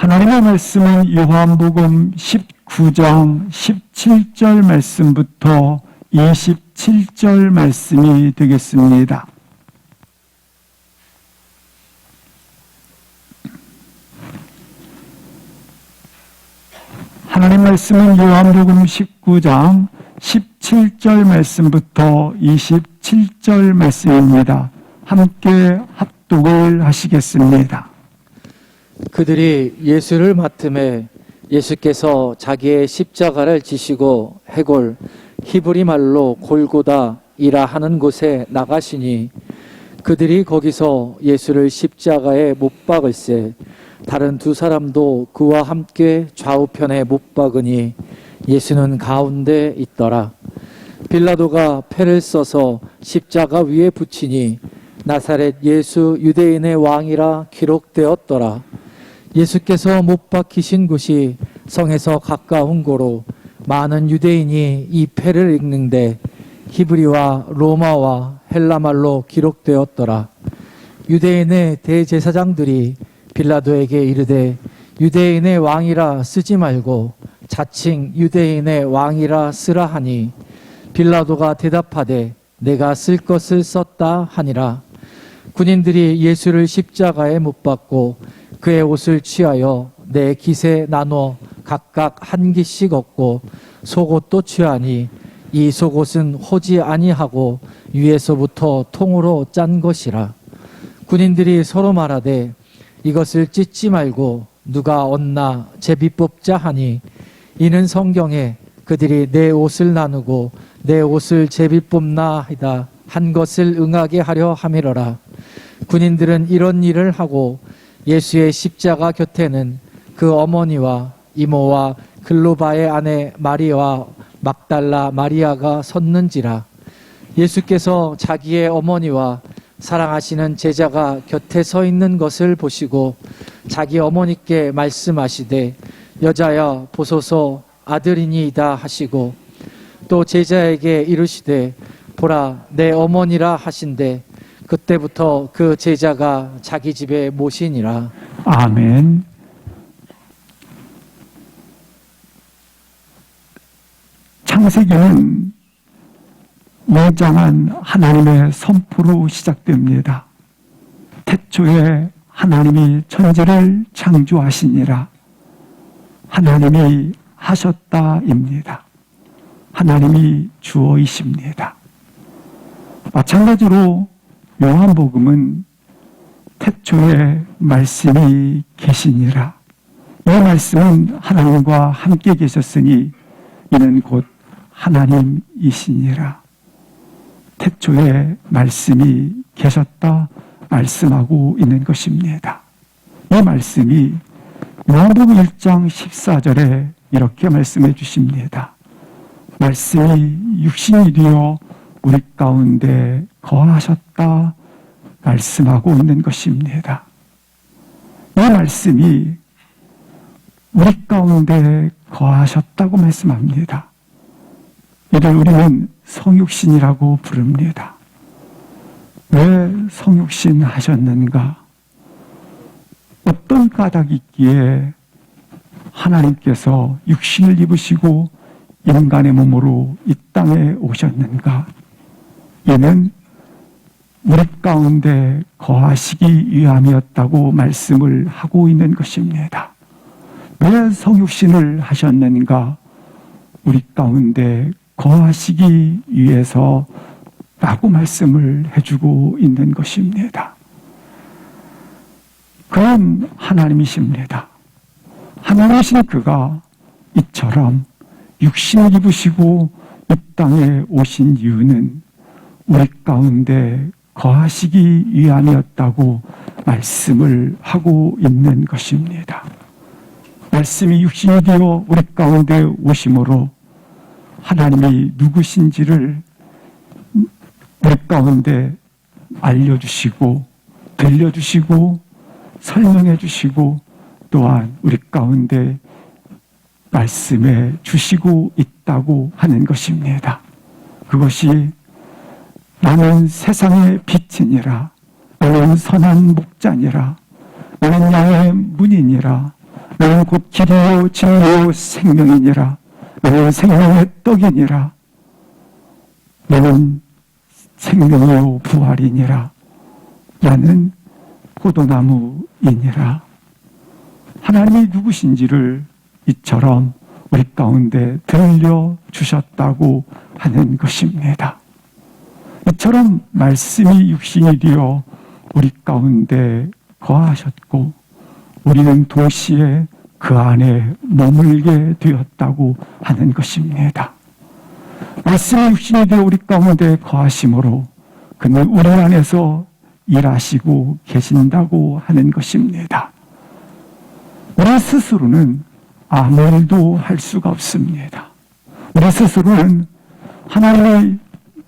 하나님의 말씀은 요한복음 19장 17절 말씀부터 27절 말씀이 되겠습니다. 하나님 말씀은 요한복음 19장 17절 말씀부터 27절 말씀입니다. 함께 합독을 하시겠습니다. 그들이 예수를 맡음에 예수께서 자기의 십자가를 지시고 해골 히브리 말로 골고다이라 하는 곳에 나가시니 그들이 거기서 예수를 십자가에 못 박을세 다른 두 사람도 그와 함께 좌우편에 못 박으니 예수는 가운데 있더라. 빌라도가 패를 써서 십자가 위에 붙이니 나사렛 예수 유대인의 왕이라 기록되었더라. 예수께서 못 박히신 곳이 성에서 가까운 고로 많은 유대인이 이 패를 읽는데 히브리와 로마와 헬라말로 기록되었더라. 유대인의 대제사장들이 빌라도에게 이르되 유대인의 왕이라 쓰지 말고 자칭 유대인의 왕이라 쓰라 하니 빌라도가 대답하되 내가 쓸 것을 썼다 하니라. 군인들이 예수를 십자가에 못 박고 그의 옷을 취하여 네 깃에 나눠 각각 한 깃씩 얻고 속옷도 취하니 이 속옷은 호지 아니하고 위에서부터 통으로 짠 것이라. 군인들이 서로 말하되 이것을 찢지 말고 누가 얻나 제비 뽑자 하니 이는 성경에 그들이 내 옷을 나누고 내 옷을 제비 뽑나 하다 한 것을 응하게 하려 함이로라. 군인들은 이런 일을 하고 예수의 십자가 곁에는 그 어머니와 이모와 글로바의 아내 마리아와 막달라 마리아가 섰는지라. 예수께서 자기의 어머니와 사랑하시는 제자가 곁에 서 있는 것을 보시고 자기 어머니께 말씀하시되 여자여 보소서 아들이니이다 하시고 또 제자에게 이르시되 보라 내 어머니라 하신대 그때부터 그 제자가 자기 집에 모시니라. 아멘. 창세기는 웅장한 하나님의 선포로 시작됩니다. 태초에 하나님이 천지를 창조하시니라. 하나님이 하셨다입니다. 하나님이 주어이십니다. 마찬가지로 요한복음은 태초에 말씀이 계시니라. 이 말씀은 하나님과 함께 계셨으니 이는 곧 하나님이시니라. 태초에 말씀이 계셨다 말씀하고 있는 것입니다. 이 말씀이 요한복음 1장 14절에 이렇게 말씀해 주십니다. 말씀이 육신이 되어 우리 가운데 거하셨다 말씀하고 있는 것입니다. 이 말씀이 우리 가운데 거하셨다고 말씀합니다. 이를 우리는 성육신이라고 부릅니다. 왜 성육신 하셨는가? 어떤 까닭이 있기에 하나님께서 육신을 입으시고 인간의 몸으로 이 땅에 오셨는가? 이는 우리 가운데 거하시기 위함이었다고 말씀을 하고 있는 것입니다. 왜 성육신을 하셨는가? 우리 가운데 거하시기 위해서 라고 말씀을 해주고 있는 것입니다. 그런 하나님이십니다. 하나님이신 그가 이처럼 육신을 입으시고 이 땅에 오신 이유는 우리 가운데 거하시기 위함이었다고 말씀을 하고 있는 것입니다. 말씀이 육신이 되어 우리 가운데 오심으로 하나님이 누구신지를 우리 가운데 알려주시고 들려주시고 설명해 주시고 또한 우리 가운데 말씀해 주시고 있다고 하는 것입니다. 그것이 나는 세상의 빛이니라, 나는 선한 목자니라, 나는 양의 문이니라, 너는 곧 길이요 진리요 생명이니라. 너는 생명의 떡이니라. 너는 생명이요 부활이니라. 나는 포도나무이니라. 하나님이 누구신지를 이처럼 우리 가운데 들려주셨다고 하는 것입니다. 이처럼 말씀이 육신이 되어 우리 가운데 거하셨고 우리는 동시에 그 안에 머물게 되었다고 하는 것입니다. 말씀이 육신이 되어 우리 가운데 거하심으로 그는 우리 안에서 일하시고 계신다고 하는 것입니다. 우리 스스로는 아무 일도 할 수가 없습니다. 우리 스스로는 하나님의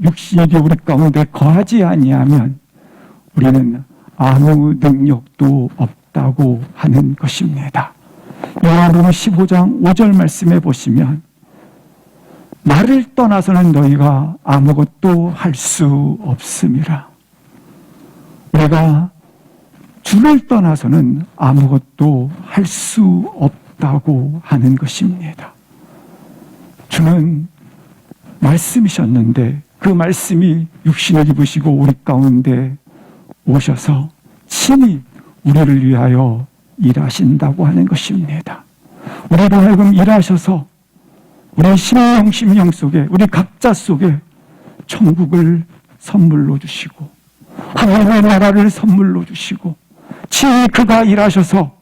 육신이 되어 우리 가운데 거하지 아니하면 우리는 아무 능력도 없다고 하는 것입니다. 요한복음 15장 5절 말씀에 보시면 나를 떠나서는 너희가 아무것도 할 수 없음이라. 우리가 주를 떠나서는 아무것도 할 수 없다고 하는 것입니다. 주는 말씀이셨는데 그 말씀이 육신을 입으시고 우리 가운데 오셔서 친히 우리를 위하여 일하신다고 하는 것입니다. 우리로 하여금 일하셔서 우리 심령 속에 우리 각자 속에 천국을 선물로 주시고 하나님의 나라를 선물로 주시고 친히 그가 일하셔서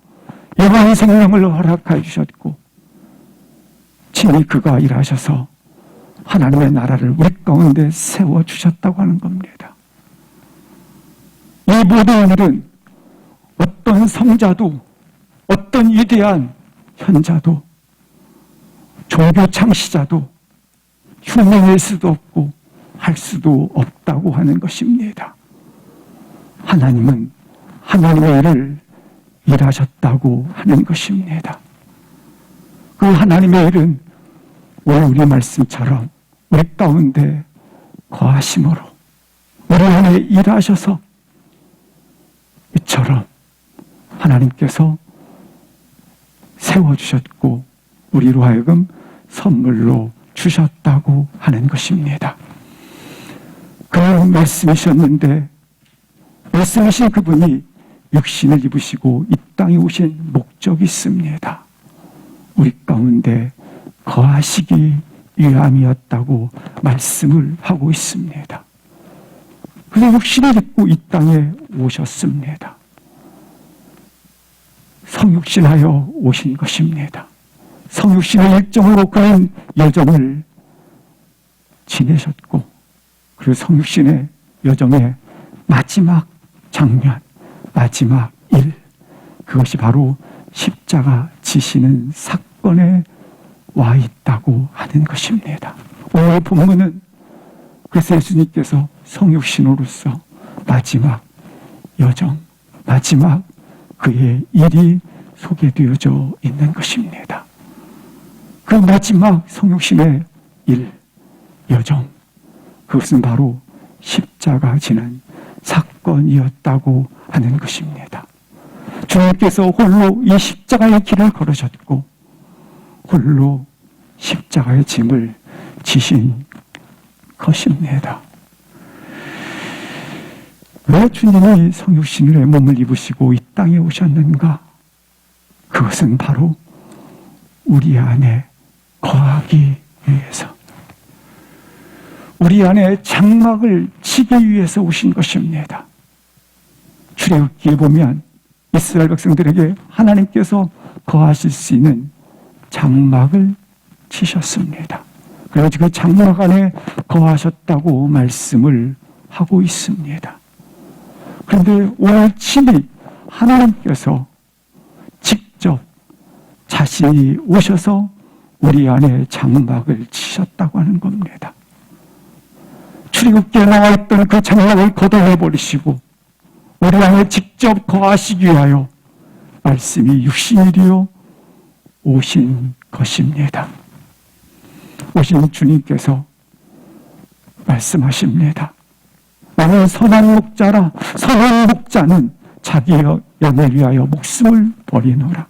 영원한 생명을 허락하여 주셨고 친히 그가 일하셔서 하나님의 나라를 우리 가운데 세워주셨다고 하는 겁니다. 이 모든 일은 어떤 성자도 어떤 위대한 현자도 종교 창시자도 흉내낼 수도 없고 할 수도 없다고 하는 것입니다. 하나님은 하나님의 일을 일하셨다고 하는 것입니다. 그 하나님의 일은 오늘 우리 말씀처럼 우리 가운데 거하심으로 우리 안에 일하셔서 이처럼 하나님께서 세워주셨고 우리로 하여금 선물로 주셨다고 하는 것입니다. 그 말씀이셨는데 말씀하신 그분이 육신을 입으시고 이 땅에 오신 목적이 있습니다. 우리 가운데 거하시기 위함이었다고 말씀을 하고 있습니다. 그래서 육신을 입고 이 땅에 오셨습니다. 성육신하여 오신 것입니다. 성육신의 일정으로 그는 여정을 지내셨고 그리고 성육신의 여정의 마지막 장면, 마지막 일, 그것이 바로 십자가 지시는 사건에 와 있다고 하는 것입니다. 오늘 본문은 그래서 예수님께서 성육신으로서 마지막 여정, 마지막 그의 일이 소개되어져 있는 것입니다. 그 마지막 성육신의 일, 여정, 그것은 바로 십자가 지는 사건이었다고 하는 것입니다. 주님께서 홀로 이 십자가의 길을 걸으셨고 홀로 십자가의 짐을 지신 것입니다. 왜 주님이 성육신의 몸을 입으시고 이 땅에 오셨는가? 그것은 바로 우리 안에 거하기 위해서, 우리 안에 장막을 치기 위해서 오신 것입니다. 출애굽기에 보면 이스라엘 백성들에게 하나님께서 거하실 수 있는 장막을 치셨습니다. 그래서 그 장막 안에 거하셨다고 말씀을 하고 있습니다. 그런데 오늘 친히 하나님께서 직접 자신이 오셔서 우리 안에 장막을 치셨다고 하는 겁니다. 출애굽기에 나와 있던 그 장막을 걷어내버리시고 우리 안에 직접 거하시기 위하여 말씀이 육신이 되어 오신 것입니다. 오신 주님께서 말씀하십니다. 나는 선한 목자라. 선한 목자는 자기의 양을 위하여 목숨을 버리노라.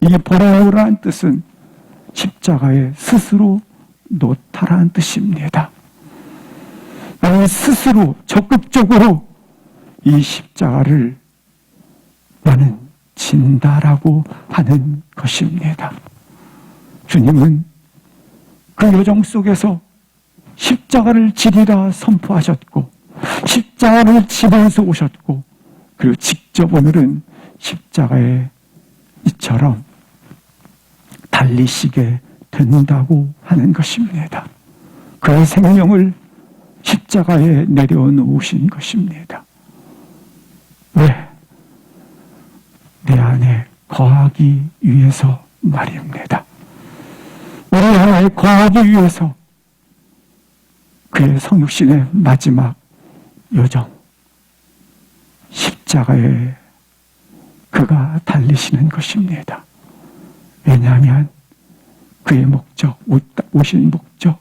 이 버려오라는 뜻은 십자가에 스스로 놓다라는 뜻입니다. 나는 스스로 적극적으로 이 십자가를 나는 진다라고 하는 것입니다. 주님은 그 여정 속에서 십자가를 지리라 선포하셨고 십자가를 지면서 오셨고 그리고 직접 오늘은 십자가에 이처럼 달리시게 된다고 하는 것입니다. 그의 생명을 십자가에 내려놓으신 것입니다. 왜? 내 안에 거하기 위해서 말입니다. 우리 안에 거하기 위해서 그의 성육신의 마지막 여정, 십자가에 그가 달리시는 것입니다. 왜냐하면 그의 목적, 오신 목적,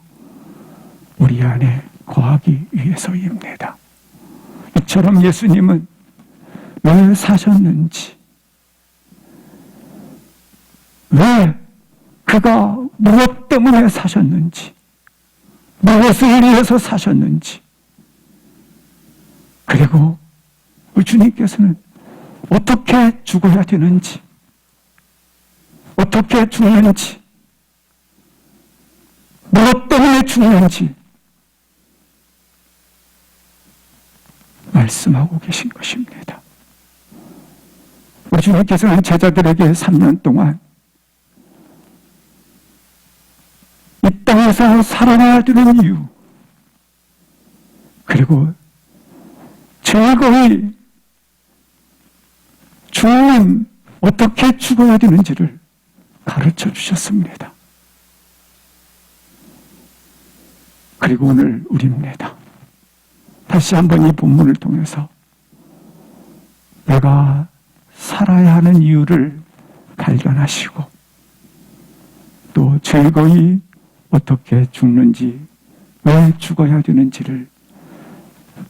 우리 안에 거하기 위해서입니다. 이처럼 예수님은 왜 사셨는지, 왜 그가 무엇 때문에 사셨는지, 무엇을 위해서 사셨는지, 그리고 우리 주님께서는 어떻게 죽어야 되는지, 어떻게 죽는지, 무엇 때문에 죽는지 말씀하고 계신 것입니다. 우리 주님께서는 제자들에게 3년 동안 이 땅에서 살아나야 되는 이유, 그리고 즐거이 죽는 어떻게 죽어야 되는지를 가르쳐 주셨습니다. 그리고 오늘 우리입니다. 다시 한번 이 본문을 통해서 내가 살아야 하는 이유를 발견하시고 또 즐거이 어떻게 죽는지, 왜 죽어야 되는지를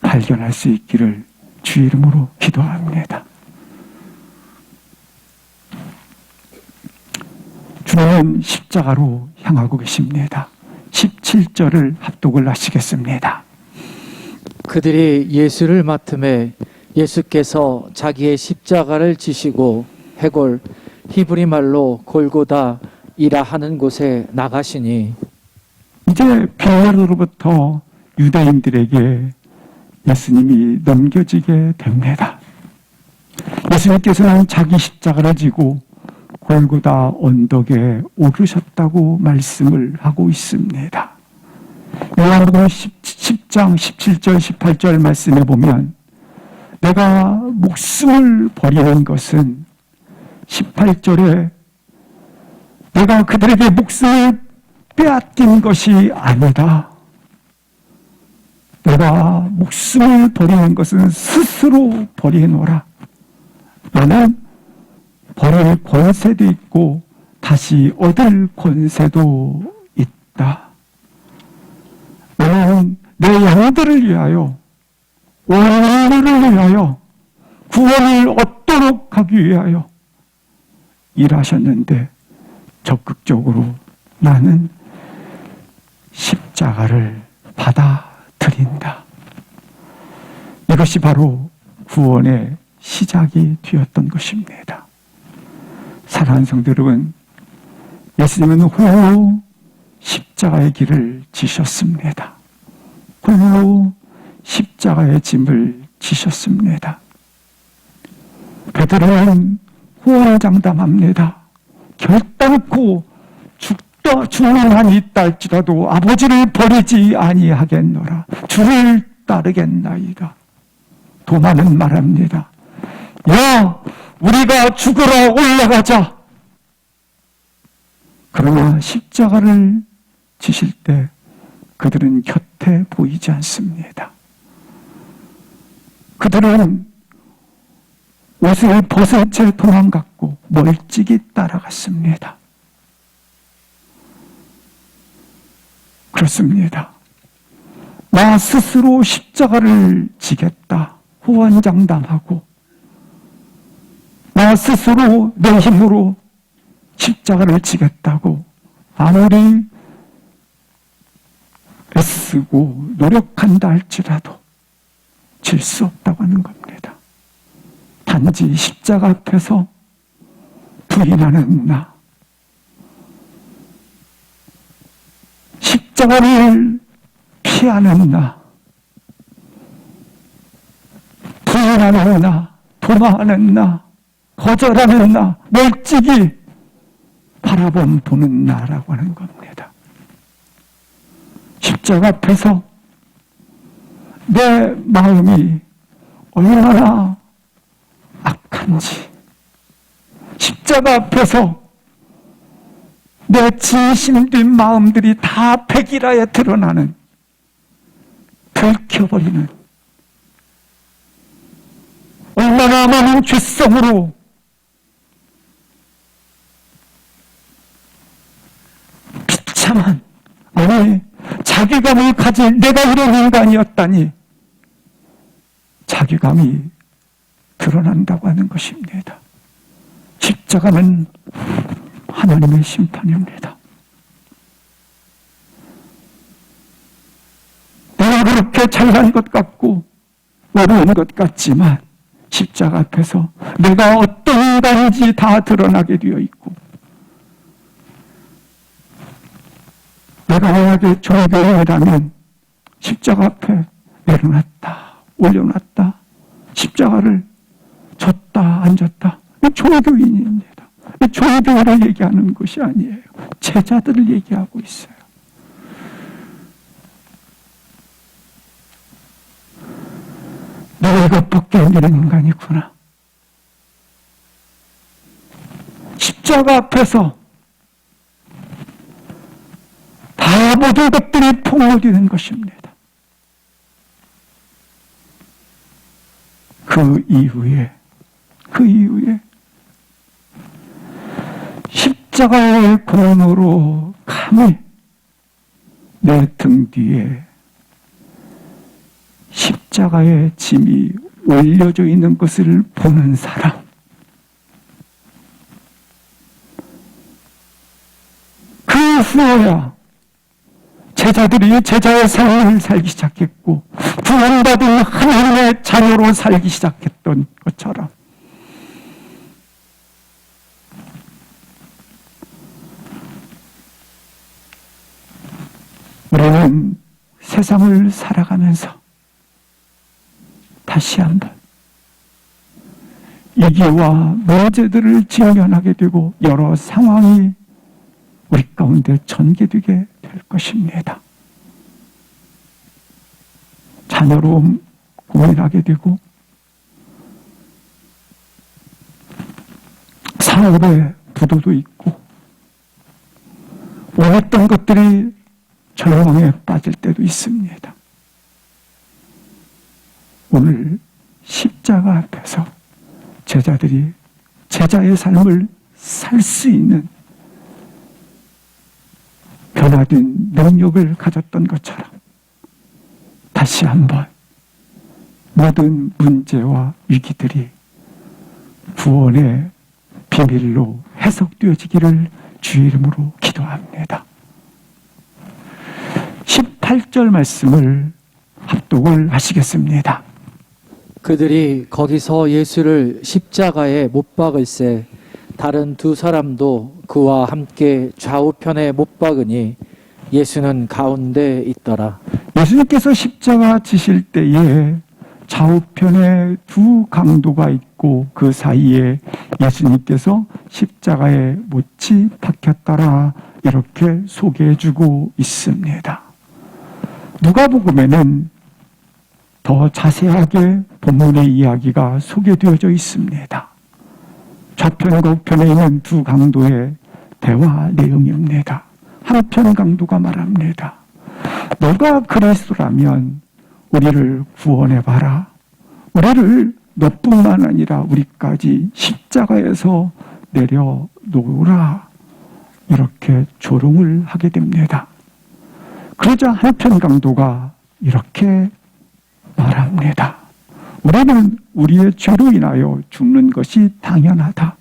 발견할 수 있기를 주 이름으로 기도합니다. 주님은 십자가로 향하고 계십니다. 17절을 합독을 하시겠습니다. 그들이 예수를 맡음에 예수께서 자기의 십자가를 지시고 해골 히브리 말로 골고다이라 하는 곳에 나가시니 이제 빌라도로부터 유다인들에게 예수님이 넘겨지게 됩니다. 예수님께서는 자기 십자가를 지고 골고다 언덕에 오르셨다고 말씀을 하고 있습니다. 요한복음 10장 17절 18절 말씀에 보면 내가 목숨을 버리는 것은 18절에 내가 그들에게 목숨을 빼앗긴 것이 아니다. 내가 목숨을 버리는 것은 스스로 버리노라. 나는 버릴 권세도 있고 다시 얻을 권세도 있다. 나는 내 양들을 위하여, 온 인류를 위하여 구원을 얻도록 하기 위하여 일하셨는데 적극적으로 나는 십자가를 받아들인다. 이것이 바로 구원의 시작이 되었던 것입니다. 사랑하는 성도 여러분, 예수님은 홀로 십자가의 길을 지셨습니다. 홀로 십자가의 짐을 지셨습니다. 베드로는 호언장담합니다. 결단코 죽는 한이 있다 할지라도 아버지를 버리지 아니하겠노라. 주를 따르겠나이다. 도마는 말합니다. 야, 우리가 죽으러 올라가자. 그러나 십자가를 지실 때 그들은 곁에 보이지 않습니다. 그들은 옷을 벗은 채 도망갔고 멀찍이 따라갔습니다. 그렇습니다. 나 스스로 십자가를 지겠다 호언장담하고 나 스스로 내 힘으로 십자가를 지겠다고 아무리 애쓰고 노력한다 할지라도 질 수 없다고 하는 겁니다. 단지 십자가 앞에서 부인하는 나, 십자가를 피하는 나, 부인하는 나, 도마하는 나, 거절하는 나, 멀찍이 보는 나라고 하는 겁니다. 십자가 앞에서 내 마음이 얼마나 악한지, 십자가 앞에서 내 진심된 마음들이 다 백일하에 드러나는, 들켜버리는, 얼마나 많은 죄성으로 비참한, 아니 자괴감을 가질 내가 이런 인간이었다니, 자괴감이 드러난다고 하는 것입니다. 십자가는 하나님의 심판입니다. 내가 그렇게 잘난 것 같고 어려운 것 같지만 십자가 앞에서 내가 어떤 인간인지 다 드러나게 되어 있고, 내가 만약에 종교인이라면 십자가 앞에 내려놨다, 올려놨다, 십자가를 졌다, 안 졌다, 종교인입니다. 종교를 얘기하는 것이 아니에요. 제자들을 얘기하고 있어요. 내가 이것밖에 안 되는 인간이구나. 십자가 앞에서 다 모든 것들이 폭로되는 것입니다. 그 이후에 십자가의 공으로 감히 내 등 뒤에 십자가의 짐이 올려져 있는 것을 보는 사람, 그 후에야 제자들이 제자의 삶을 살기 시작했고 구원받은 하나님의 자녀로 살기 시작했던 것처럼, 우리는 세상을 살아가면서 다시 한번 위기와 문제들을 직면하게 되고 여러 상황이 우리 가운데 전개되게 될 것입니다. 자녀로 고민하게 되고, 사업에 부도도 있고, 원했던 것들이 절망에 빠질 때도 있습니다. 오늘 십자가 앞에서 제자들이 제자의 삶을 살 수 있는 변화된 능력을 가졌던 것처럼 다시 한번 모든 문제와 위기들이 구원의 비밀로 해석되어지기를 주의 이름으로 기도합니다. 18절 말씀을 합독을 하시겠습니다. 그들이 거기서 예수를 십자가에 못 박을새 다른 두 사람도 그와 함께 좌우편에 못 박으니 예수는 가운데 있더라. 예수님께서 십자가 지실 때에 좌우편에 두 강도가 있고 그 사이에 예수님께서 십자가에 못이 박혔더라, 이렇게 소개해주고 있습니다. 누가복음에는 더 자세하게 본문의 이야기가 소개되어져 있습니다. 좌편과 우편에 있는 두 강도의 대화 내용입니다. 한편 강도가 말합니다. 너가 그리스도라면 우리를 구원해봐라. 우리를 너뿐만 아니라 우리까지 십자가에서 내려놓으라. 이렇게 조롱을 하게 됩니다. 그러자 한편 강도가 이렇게 말합니다. 우리는 우리의 죄로 인하여 죽는 것이 당연하다.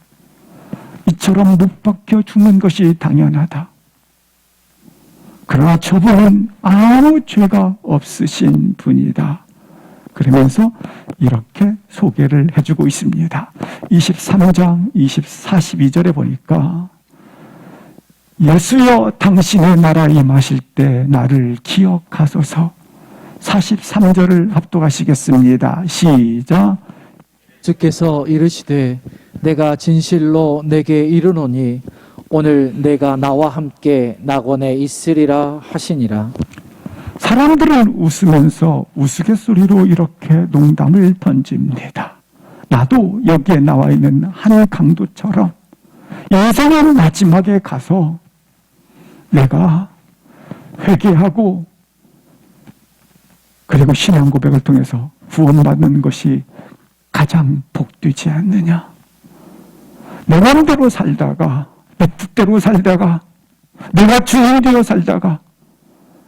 이처럼 못 박혀 죽는 것이 당연하다. 그러나 저분은 아무 죄가 없으신 분이다. 그러면서 이렇게 소개를 해주고 있습니다. 23장 42절에 보니까 예수여 당신의 나라 임하실 때 나를 기억하소서. 43절을 합독하시겠습니다. 시작. 주께서 이르시되 내가 진실로 내게 이르노니 오늘 내가 나와 함께 낙원에 있으리라 하시니라. 사람들은 웃으면서 우스갯소리로 이렇게 농담을 던집니다. 나도 여기에 나와 있는 한 강도처럼 인생의 마지막에 가서 내가 회개하고 그리고 신앙 고백을 통해서 구원받는 것이 가장 복되지 않느냐. 내 마음대로 살다가 내 뜻대로 살다가 내가 주인 되어 살다가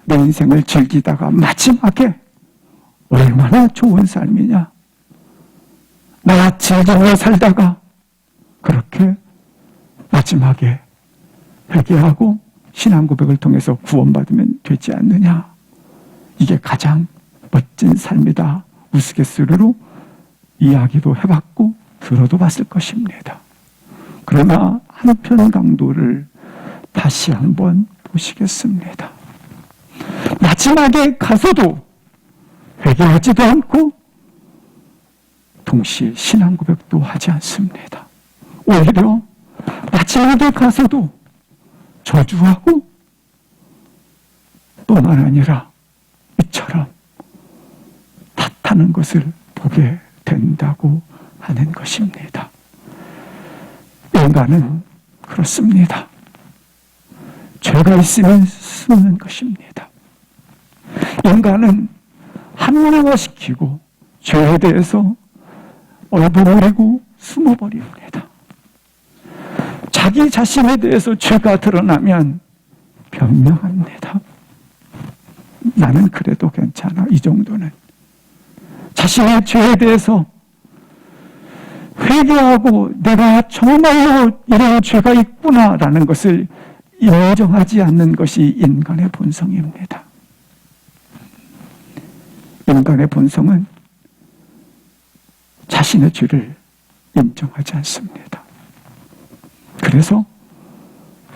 내 인생을 즐기다가 마지막에 얼마나 좋은 삶이냐. 나 즐기며 살다가 그렇게 마지막에 회개하고 신앙 고백을 통해서 구원받으면 되지 않느냐. 이게 가장 멋진 삶이다. 우스갯소리로 이야기도 해봤고 들어도 봤을 것입니다. 그러나 한편 강도를 다시 한번 보시겠습니다. 마지막에 가서도 회개하지도 않고 동시에 신앙 고백도 하지 않습니다. 오히려 마지막에 가서도 저주하고 뿐만 아니라 이처럼 탓하는 것을 보게 된다고 하는 것입니다. 인간은 그렇습니다. 죄가 있으면 숨는 것입니다. 인간은 합리화시키고 죄에 대해서 얼버무리고 숨어버립니다. 자기 자신에 대해서 죄가 드러나면 변명합니다. 나는 그래도 괜찮아. 이 정도는. 자신의 죄에 대해서 회개하고 내가 정말로 이런 죄가 있구나라는 것을 인정하지 않는 것이 인간의 본성입니다. 인간의 본성은 자신의 죄를 인정하지 않습니다. 그래서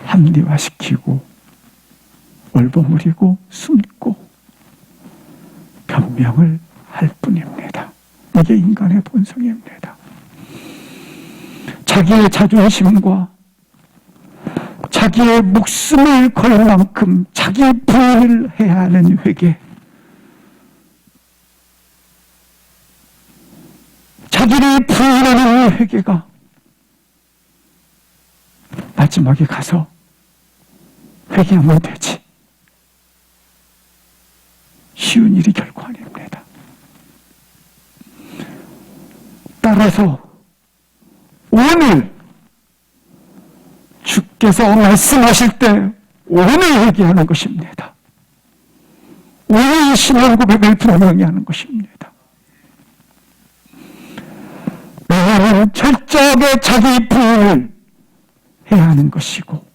합리화시키고 얼버무리고 숨고 변명을 할 뿐입니다. 이게 인간의 본성입니다. 자기의 자존심과 자기의 목숨을 걸 만큼 자기 부인을 해야 하는 회개, 자기를 부인하는 회개가 마지막에 가서 회개하면 되지. 쉬운 일이 결코 아닙니다. 따라서 오늘 주께서 말씀하실 때 오늘 회개하는 것입니다. 오늘 신앙 고백을 분명히 하는 것입니다. 나는 철저하게 자기 부인을 해야 하는 것이고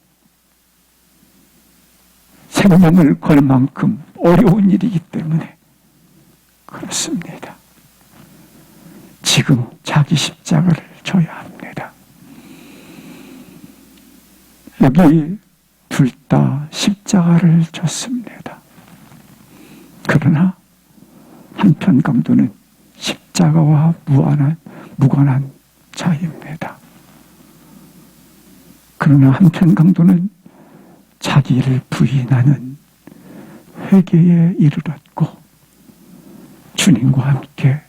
생명을 걸 만큼 어려운 일이기 때문에 그렇습니다. 지금 자기 십자가를 져야 합니다. 여기 둘 다 십자가를 졌습니다. 그러나 한편 강도는 십자가와 무관한 자입니다. 그러나 한편 강도는 자기를 부인하는 회개에 이르렀고 주님과 함께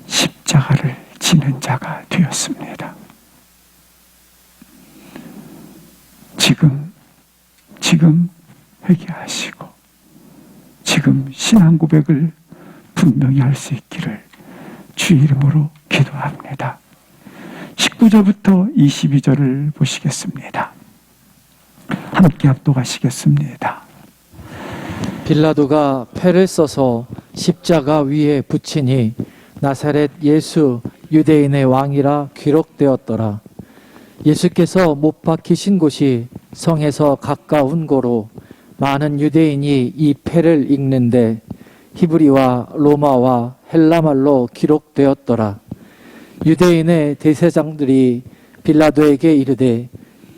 십자가를 지는 자가 되었습니다. 지금 회개하시고 지금 신앙 고백을 분명히 할 수 있기를 주 이름으로 기도합니다. 19절부터 22절을 보시겠습니다. 함께 합독하시겠습니다. 빌라도가 패를 써서 십자가 위에 붙이니 나사렛 예수 유대인의 왕이라 기록되었더라. 예수께서 못 박히신 곳이 성에서 가까운 고로 많은 유대인이 이 패를 읽는데 히브리와 로마와 헬라말로 기록되었더라. 유대인의 대제사장들이 빌라도에게 이르되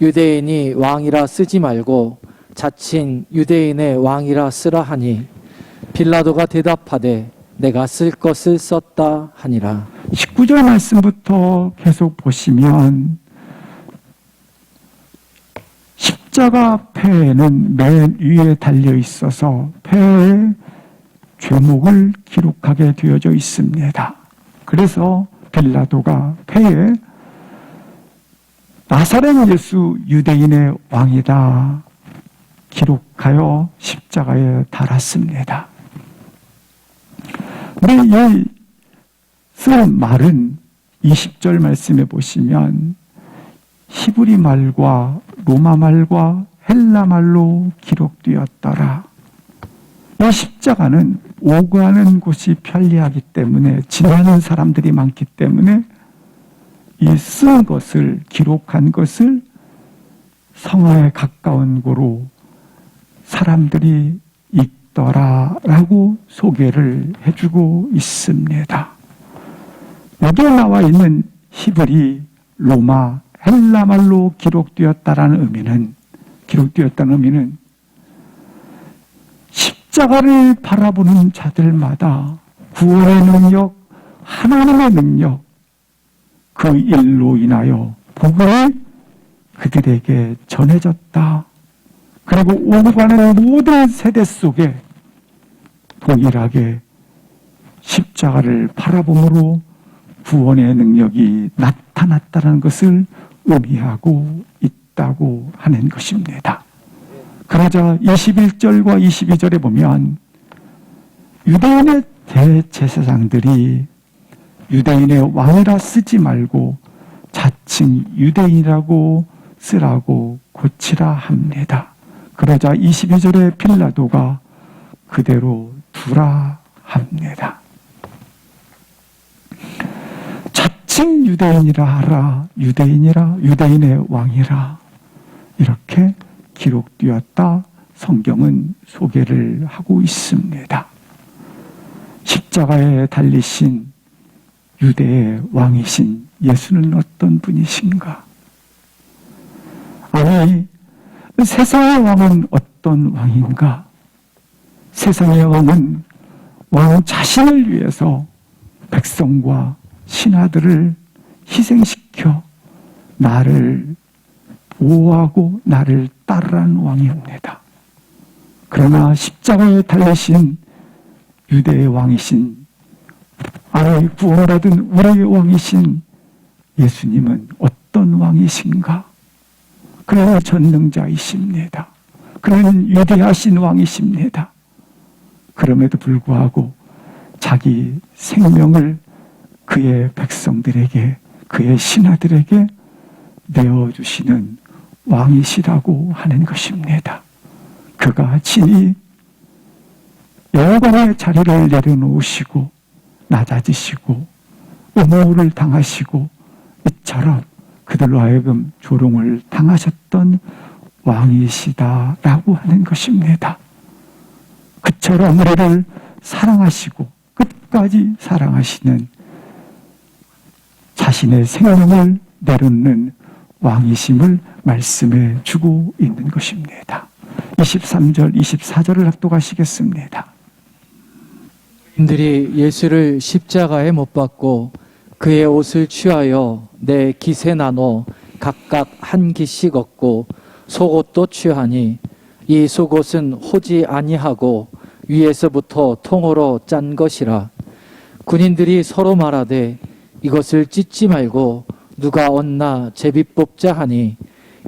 유대인이 왕이라 쓰지 말고 자칭 유대인의 왕이라 쓰라 하니 빌라도가 대답하되 내가 쓸 것을 썼다 하니라. 19절 말씀부터 계속 보시면 십자가 패에는 맨 위에 달려 있어서 패의 죄목을 기록하게 되어져 있습니다. 그래서 빌라도가 패에 나사렛 예수 유대인의 왕이다 기록하여 십자가에 달았습니다. 근데 이 쓴 말은 20절 말씀에 보시면 히브리 말과 로마 말과 헬라 말로 기록되었더라. 이 십자가는 오가는 곳이 편리하기 때문에 지나는 사람들이 많기 때문에 이 쓴 것을 기록한 것을 성화에 가까운 곳으로 사람들이 있더라라고 소개를 해주고 있습니다. 여기에 나와 있는 히브리, 로마, 헬라 말로 기록되었다는 의미는 십자가를 바라보는 자들마다 구원의 능력, 하나님의 능력, 그 일로 인하여 복음이 그들에게 전해졌다. 그리고 오가는 모든 세대 속에 동일하게 십자가를 바라봄으로 구원의 능력이 나타났다는 것을 의미하고 있다고 하는 것입니다. 그러자 21절과 22절에 보면 유대인의 대제사장들이 유대인의 왕이라 쓰지 말고 자칭 유대인이라고 쓰라고 고치라 합니다. 그러자 22절에 빌라도가 그대로 두라 합니다. 자칭 유대인이라 하라, 유대인의 왕이라 이렇게 기록되었다 성경은 소개를 하고 있습니다. 십자가에 달리신 유대의 왕이신 예수는 어떤 분이신가? 아니, 세상의 왕은 어떤 왕인가? 세상의 왕은 왕 자신을 위해서 백성과 신하들을 희생시켜 나를 보호하고 나를 따르라는 왕입니다. 그러나 십자가에 달리신 유대의 왕이신 아니 구원받은 우리의 왕이신 예수님은 어떤 왕이신가? 그는 전능자이십니다. 그는 위대하신 왕이십니다. 그럼에도 불구하고 자기 생명을 그의 백성들에게, 그의 신하들에게 내어주시는 왕이시라고 하는 것입니다. 그가 친히 여호와의 자리를 내려놓으시고 낮아지시고 음호를 당하시고 이처럼 그들로 하여금 조롱을 당하셨던 왕이시다라고 하는 것입니다. 그처럼 우리를 사랑하시고 끝까지 사랑하시는 자신의 생명을 내놓는 왕이심을 말씀해 주고 있는 것입니다. 23절, 24절을 합독하시겠습니다. 인들이 예수를 십자가에 못 박고 그의 옷을 취하여 내 깃에 나눠 각각 한 깃씩 얻고 속옷도 취하니 이 속옷은 호지 아니하고 위에서부터 통으로 짠 것이라. 군인들이 서로 말하되 이것을 찢지 말고 누가 얻나 제비 뽑자 하니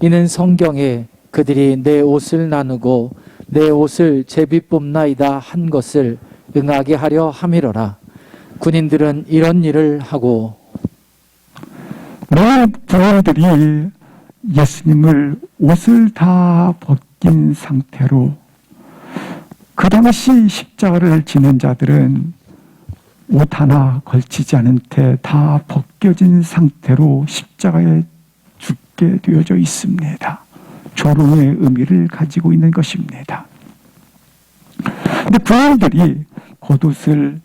이는 성경에 그들이 내 옷을 나누고 내 옷을 제비 뽑나이다 한 것을 응하게 하려 함이로라. 군인들은 이런 일을 하고 많은 부하들이 예수님을 옷을 다 벗긴 상태로 그 당시 십자가를 지는 자들은 옷 하나 걸치지 않은 채 다 벗겨진 상태로 십자가에 붙게 되어져 있습니다. 조롱의 의미를 가지고 있는 것입니다. 근데 부인들이 겉옷을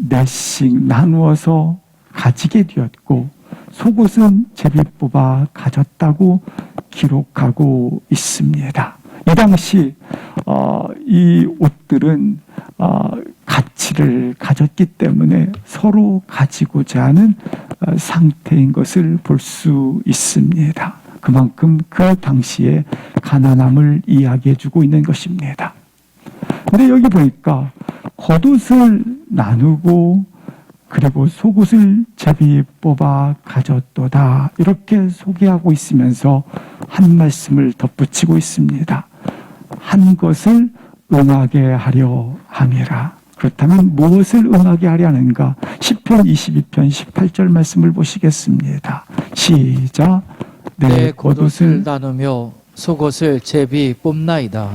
넷씩 나누어서 가지게 되었고 속옷은 제비 뽑아 가졌다고 기록하고 있습니다. 이 당시 이 옷들은 가치를 가졌기 때문에 서로 가지고자 하는 상태인 것을 볼 수 있습니다. 그만큼 그 당시의 가난함을 이야기해주고 있는 것입니다. 근데 여기 보니까 겉옷을 나누고 그리고 속옷을 제비 뽑아 가졌도다 이렇게 소개하고 있으면서 한 말씀을 덧붙이고 있습니다. 한 것을 응하게 하려 함이라. 그렇다면 무엇을 응하게 하려 하는가? 시편 22편 18절 말씀을 보시겠습니다. 시작. 내 겉옷을 나누며 속옷을 제비 뽑나이다.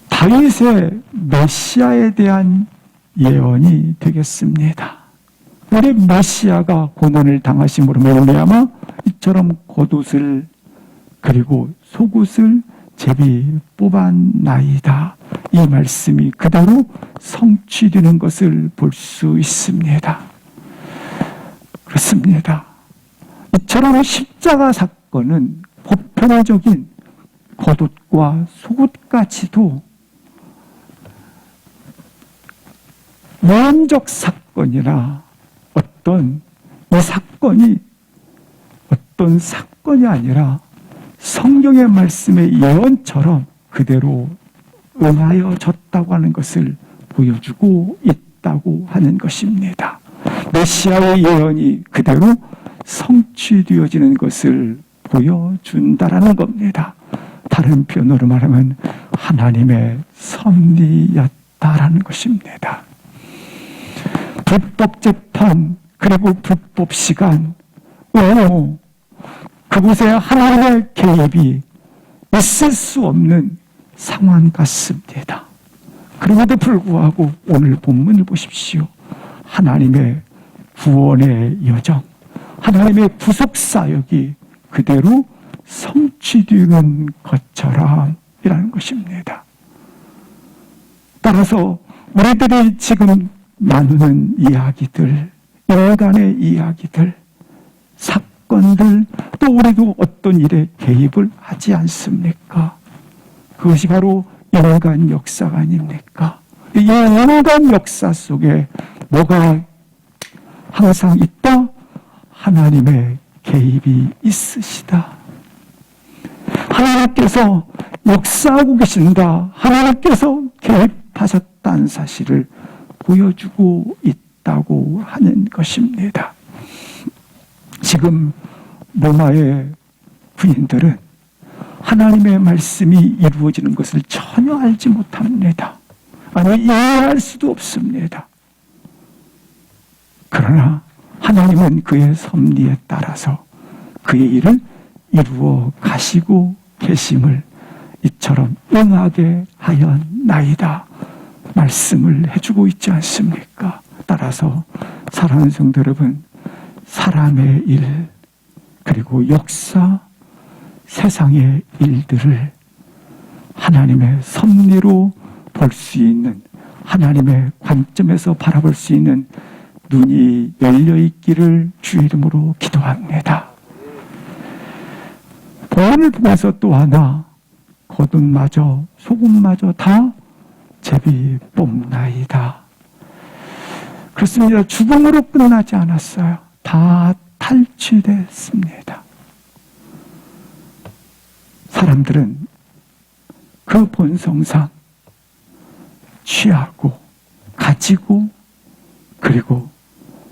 다윗의 메시아에 대한 예언이 되겠습니다. 우리 메시아가 고난을 당하심으로 말미암아 이처럼 겉옷을 그리고 속옷을 제비 뽑았나이다. 이 말씀이 그대로 성취되는 것을 볼 수 있습니다. 그렇습니다. 이처럼 십자가 사건은 보편화적인 겉옷과 속옷까지도 예언적 사건이라 이 사건이 어떤 사건이 아니라 성경의 말씀의 예언처럼 그대로 응하여졌다고 하는 것을 보여주고 있다고 하는 것입니다. 메시아의 예언이 그대로 성취되어지는 것을 보여준다라는 겁니다. 다른 표현으로 말하면 하나님의 섭리였다라는 것입니다. 불법 재판 그리고 불법 시간 그곳에 하나님의 개입이 있을 수 없는 상황 같습니다. 그럼에도 불구하고 오늘 본문을 보십시오. 하나님의 구원의 여정, 하나님의 구속사역이 그대로 성취되는 것처럼 이라는 것입니다. 따라서 우리들이 지금 나누는 이야기들, 인간의 이야기들, 사건들, 또 우리도 어떤 일에 개입을 하지 않습니까? 그것이 바로 인간 역사가 아닙니까? 이 인간 역사 속에 뭐가 항상 있다? 하나님의 개입이 있으시다. 하나님께서 역사하고 계신다. 하나님께서 개입하셨다는 사실을 보여주고 있다고 하는 것입니다. 지금 로마의 부인들은 하나님의 말씀이 이루어지는 것을 전혀 알지 못합니다. 아니, 이해할 수도 없습니다. 그러나 하나님은 그의 섭리에 따라서 그의 일을 이루어 가시고 계심을 이처럼 응하게 하였나이다 말씀을 해주고 있지 않습니까? 따라서 사랑하는 성도 여러분, 사람의 일 그리고 역사, 세상의 일들을 하나님의 섭리로 볼 수 있는, 하나님의 관점에서 바라볼 수 있는 눈이 열려 있기를 주 이름으로 기도합니다. 본문을 보면서 또 하나, 겉옷마저 속옷마저 다 제비 뽑나이다. 그렇습니다. 죽음으로 끝나지 않았어요. 다 탈취됐습니다. 사람들은 그 본성상 취하고 가지고 그리고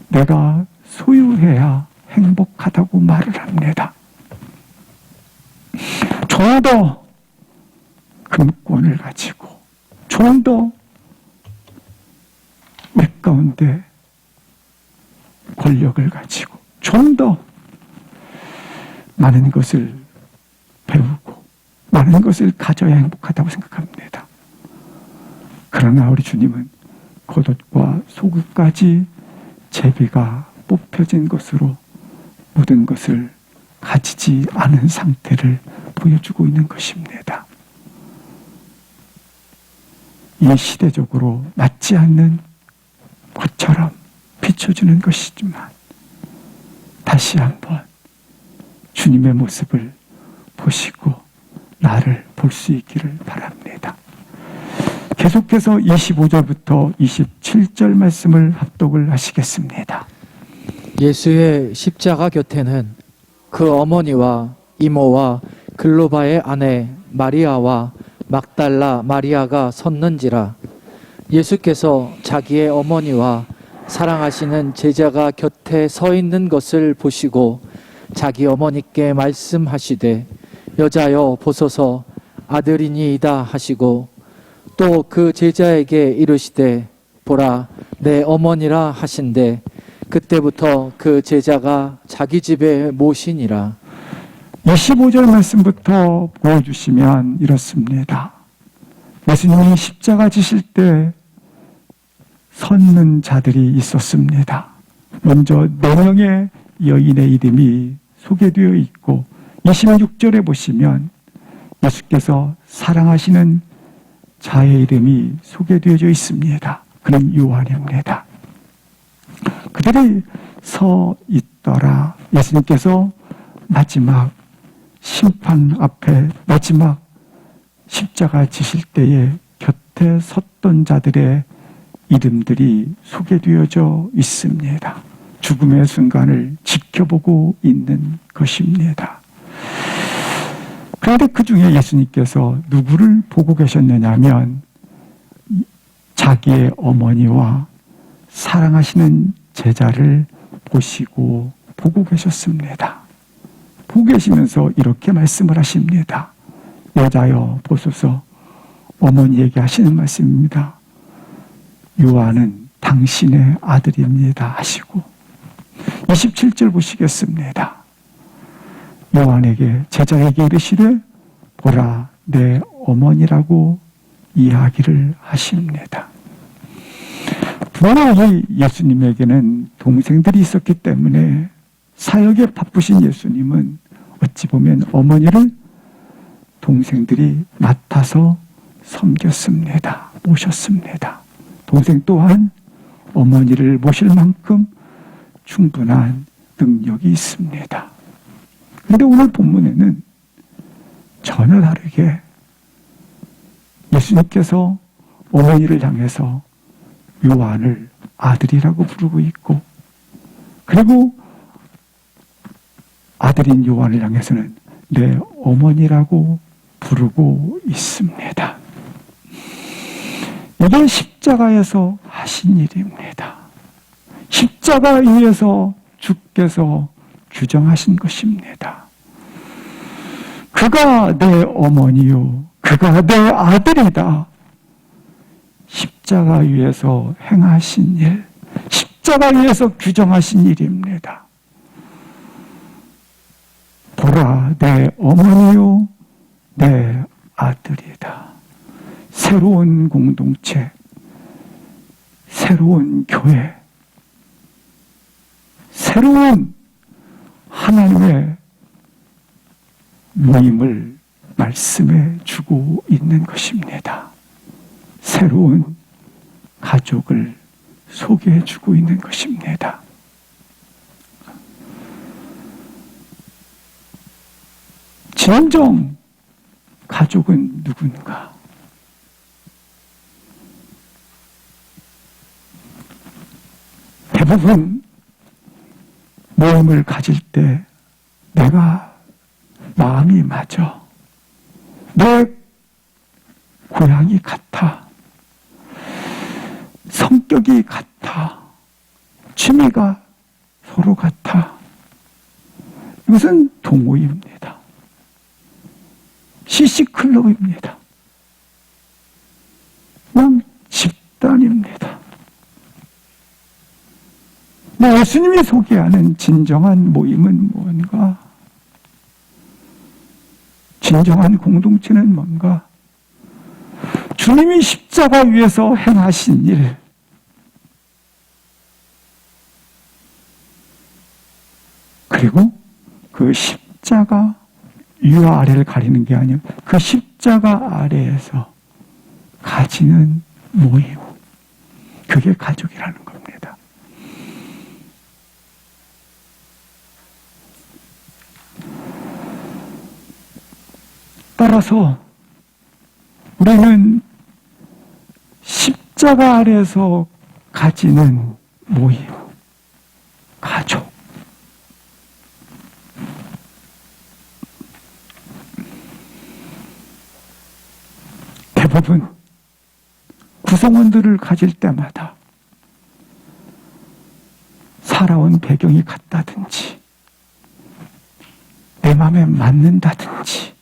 내가 소유해야 행복하다고 말을 합니다. 좀 더 금권을 가지고 좀 더 맥가운데 권력을 가지고 좀 더 많은 것을 배우고 많은 것을 가져야 행복하다고 생각합니다. 그러나 우리 주님은 겉옷과 속옷까지 제비가 뽑혀진 것으로 모든 것을 가지지 않은 상태를 보여주고 있는 것입니다. 이 시대적으로 맞지 않는 것처럼 비춰주는 것이지만 다시 한번 주님의 모습을 보시고 나를 볼 수 있기를 바랍니다. 계속해서 25절부터 27절 말씀을 합독을 하시겠습니다. 예수의 십자가 곁에는 그 어머니와 이모와 글로바의 아내 마리아와 막달라 마리아가 섰는지라. 예수께서 자기의 어머니와 사랑하시는 제자가 곁에 서 있는 것을 보시고 자기 어머니께 말씀하시되 여자여 보소서 아들이니이다 하시고 또 그 제자에게 이르시되 보라 내 어머니라 하신대 그때부터 그 제자가 자기 집에 모시니라. 25절 말씀부터 보여주시면 이렇습니다. 예수님이 십자가 지실 때 섰는 자들이 있었습니다. 먼저 4명의 여인의 이름이 소개되어 있고 26절에 보시면 예수께서 사랑하시는 자의 이름이 소개되어져 있습니다. 그는 요한입니다. 그들이 서 있더라. 예수님께서 마지막 심판 앞에 마지막 십자가 지실 때에 곁에 섰던 자들의 이름들이 소개되어져 있습니다. 죽음의 순간을 지켜보고 있는 것입니다. 그런데 그 중에 예수님께서 누구를 보고 계셨느냐 하면 자기의 어머니와 사랑하시는 제자를 보시고 보고 계셨습니다. 보고 계시면서 이렇게 말씀을 하십니다. 여자여 보소서. 어머니에게 하시는 말씀입니다. 요한은 당신의 아들입니다 하시고 27절 보시겠습니다. 요한에게 제자에게 이르시되 보라 내 어머니라고 이야기를 하십니다. 분명히 예수님에게는 동생들이 있었기 때문에 사역에 바쁘신 예수님은 어찌 보면 어머니를 동생들이 맡아서 섬겼습니다. 모셨습니다. 동생 또한 어머니를 모실 만큼 충분한 능력이 있습니다. 그런데 오늘 본문에는 전혀 다르게 예수님께서 어머니를 향해서 요한을 아들이라고 부르고 있고 그리고 아들인 요한을 향해서는 내 어머니라고 부르고 있습니다. 이게 십자가에서 하신 일입니다. 십자가 위에서 주께서 규정하신 것입니다. 그가 내 어머니요 그가 내 아들이다. 십자가 위에서 행하신 일, 십자가 위에서 규정하신 일입니다. 보라 내 어머니요 내 아들이다. 새로운 공동체, 새로운 교회, 새로운 하나님의 모임을 말씀해 주고 있는 것입니다. 새로운 가족을 소개해 주고 있는 것입니다. 진정 가족은 누군가? 대부분 모임을 가질 때 내가 마음이 맞아. 내 고향이 같아. 성격이 같아. 취미가 서로 같아. 이것은 동호입니다. CC클럽입니다. 그냥 집단입니다. 예수님이 소개하는 진정한 모임은 뭔가? 진정한 공동체는 뭔가? 주님이 십자가 위에서 행하신 일, 그리고 그 십자가 위와 아래를 가리는 게 아니라 그 십자가 아래에서 가지는 모임. 그게 가족이라는 겁니다. 따라서 우리는 십자가 아래에서 가지는 모임, 가족. 대부분 구성원들을 가질 때마다 살아온 배경이 같다든지 내 마음에 맞는다든지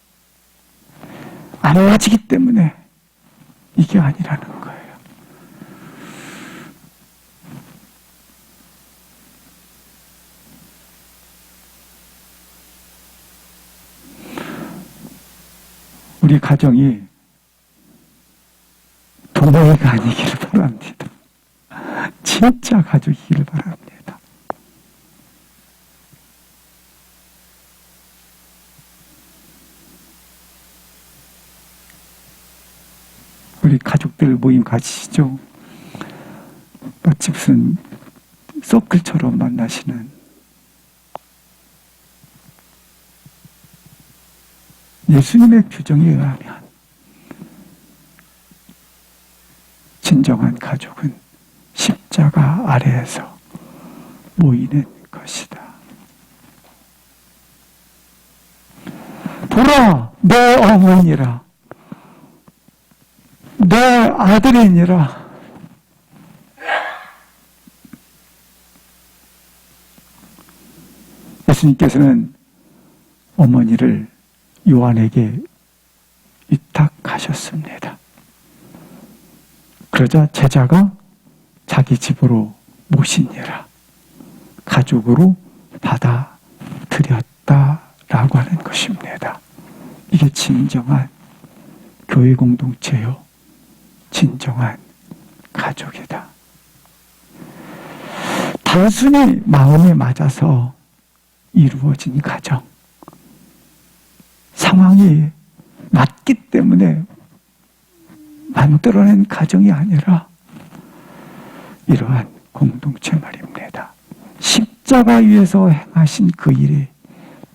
안 맞이기 때문에 이게 아니라는 거예요. 우리 가정이 동호회가 아니기를 바랍니다. 진짜 가족이기를 바랍니다. 우리 가족들 모임 가시죠? 마치 무슨 서클처럼 만나시는 예수님의 규정에 의하면 진정한 가족은 십자가 아래에서 모이는 것이다. 보라, 내 어머니라, 내 아들이니라. 예수님께서는 어머니를 요한에게 위탁하셨습니다. 그러자 제자가 자기 집으로 모시니라, 가족으로 받아들였다라고 하는 것입니다. 이게 진정한 교회 공동체요, 진정한 가족이다. 단순히 마음에 맞아서 이루어진 가정, 상황이 맞기 때문에 만들어낸 가정이 아니라 이러한 공동체 말입니다. 십자가 위에서 행하신 그 일이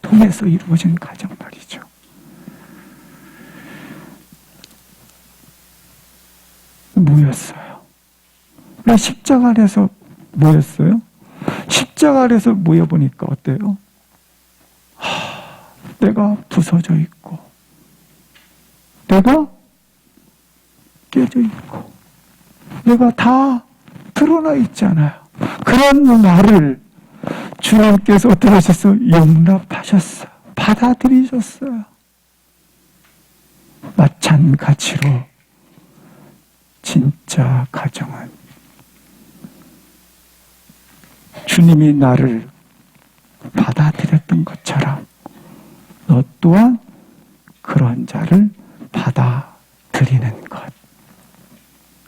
통해서 이루어진 가정 말이죠. 모였어요. 왜 십자가 아래서 모였어요? 십자가 아래서 모여보니까 어때요? 내가 부서져 있고, 내가 깨져 있고, 내가 다 드러나 있잖아요. 그런 나를 주님께서 어떻게 하셨어요? 용납하셨어요. 받아들이셨어요. 마찬가지로 진짜 가정은 주님이 나를 받아들였던 것처럼 너 또한 그런 자를 받아들이는 것.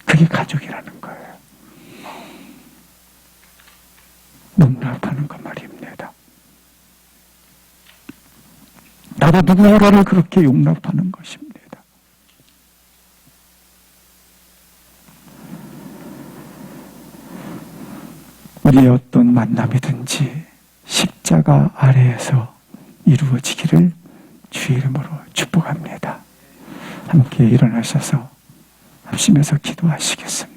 그게 가족이라는 거예요. 용납하는 것 말입니다. 나도 누구를 그렇게 용납하는 것입니다. 우리의 어떤 만남이든지 십자가 아래에서 이루어지기를 주의 이름으로 축복합니다. 함께 일어나셔서 합심해서 기도하시겠습니다.